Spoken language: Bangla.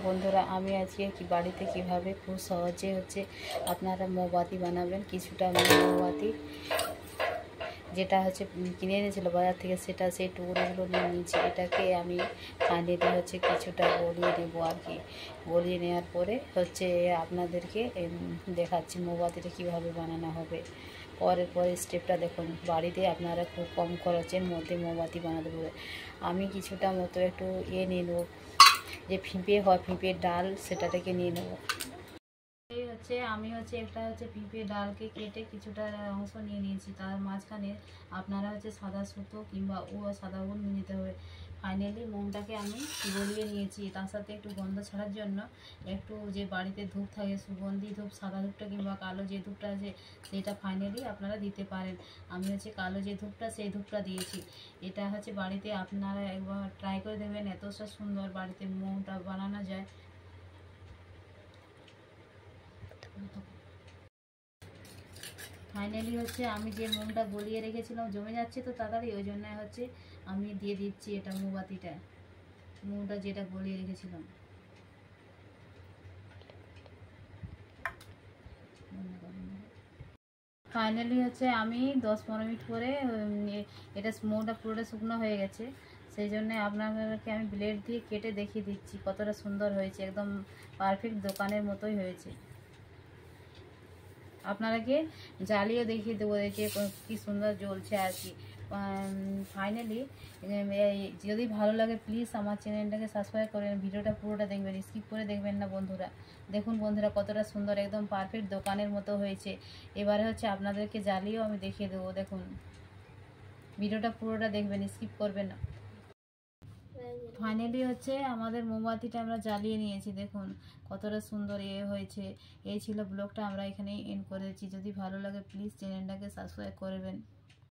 বন্ধুরা, আমি আজকে বাড়িতে কিভাবে খুব সহজে আপনারা মোমবাতি বানাবেন। কিছুটা মোমবাতি যেটা কিনে এনেছিল বাজার থেকে, সেই টুকরোগুলো নিয়ে নিয়েছি। এটাকে আমি ফাইনালি কিছুটা গলিয়ে নেবো আর কি। গলিয়ে নেওয়ার পরে আপনাদেরকে দেখাচ্ছি মোমবাতিটা কিভাবে বানানো হবে। পরের স্টেপটা দেখুন। বাড়িতে আপনারা খুব কম খরচের মধ্যে মোমবাতি বানাতে পারবে। আমি কিছুটা মতো একটু নিয়ে নেবো, যে ফিঁপে হয়, ফিঁপের ডাল, সেটাকে নিয়ে নেব। আমি একটা পিঁপে ডালকে কেটে কিছুটা অংশ নিয়ে নিয়েছি। তার মাঝখানে আপনারা সাদা সুতো কিংবা সাদা উল নিয়ে নিতে হবে। ফাইনালি মোমটাকে আমি গলিয়ে নিয়েছি। তার সাথে একটু গন্ধ ছাড়ার জন্য একটু যে বাড়িতে ধূপ থাকে, সুগন্ধি ধূপ, সাদা ধূপটা কিংবা কালো যে ধূপটা আছে, সেটা ফাইনালি আপনারা দিতে পারেন। আমি কালো যে ধূপটা, সেই ধূপটা দিয়েছি। এটা বাড়িতে আপনারা একবার ট্রাই করে দেবেন। এতটা সুন্দর বাড়িতে মোমটা বানানো যায়। ফাইনালি আমি যে মোমটা গলিয়ে রেখেছিলাম, জমে যাচ্ছে তো তাড়াতাড়ি, ওই জন্য আমি দিয়ে দিচ্ছি এটা মোমটা যেটা গলিয়ে রেখেছিলাম। ফাইনালি আমি 10-15 মিনিট পরে এটা মোমটা পুরোটা শুকনো হয়ে গেছে। সেই জন্য আপনাদেরকে আমি ব্লেড দিয়ে কেটে দেখিয়ে দিচ্ছি কতটা সুন্দর হয়েছে। একদম পারফেক্ট দোকানের মতোই হয়েছে। আপনারাকে জ্বালিয়ে দেখিয়ে দেবো যে কী সুন্দর জ্বলছে আর কি। ফাইনালি যদি ভালো লাগে প্লিজ আমার চ্যানেলটাকে সাবস্ক্রাইব করেন। ভিডিওটা পুরোটা দেখবেন, স্কিপ করে দেখবেন না বন্ধুরা। দেখুন বন্ধুরা, কতটা সুন্দর একদম পারফেক্ট দোকানের মতো হয়েছে। এবারে আপনাদেরকে জ্বালিয়েও আমি দেখিয়ে দেবো। দেখুন, ভিডিওটা পুরোটা দেখবেন, স্কিপ করবেন না। ফাইনালি আমাদের মোমবাতিটা আমরা জ্বালিয়ে নিয়েছি। দেখুন কতটা সুন্দর হয়েছে। এই ছিল ব্লগটা, আমরা এখানেই এন্ড করেছি। যদি ভালো লাগে প্লিজ চ্যানেলটাকে সাবস্ক্রাইব করবেন।